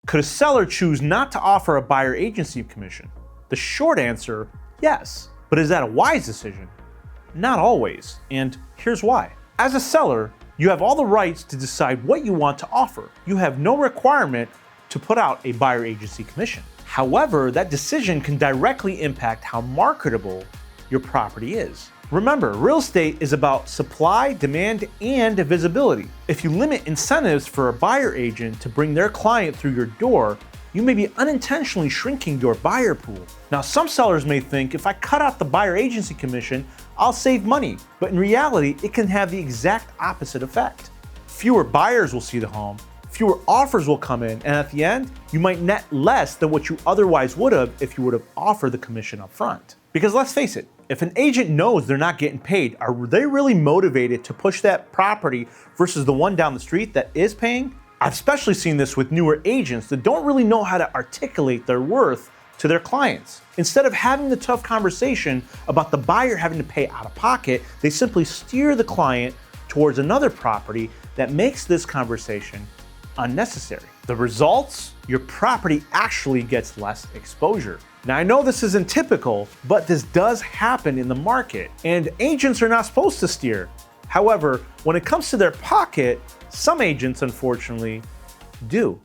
Could a seller choose not to offer a buyer agency commission? The short answer, yes. But is that a wise decision? Not always, and here's why. As a seller, you have all the rights to decide what you want to offer. You have no requirement to put out a buyer agency commission. However, that decision can directly impact how marketable your property is. Remember, real estate is about supply, demand, and visibility. If you limit incentives for a buyer agent to bring their client through your door, you may be unintentionally shrinking your buyer pool. Now, some sellers may think if I cut out the buyer agency commission, I'll save money. But in reality, it can have the exact opposite effect. Fewer buyers will see the home, fewer offers will come in, and at the end, you might net less than what you otherwise would have if you would have offered the commission up front. Because let's face it, if an agent knows they're not getting paid, are they really motivated to push that property versus the one down the street that is paying? I've especially seen this with newer agents that don't really know how to articulate their worth to their clients. Instead of having the tough conversation about the buyer having to pay out of pocket, they simply steer the client towards another property that makes this conversation unnecessary. The results? Your property actually gets less exposure. Now, I know this isn't typical, but this does happen in the market, and agents are not supposed to steer. However, when it comes to their pocket, some agents, unfortunately, do.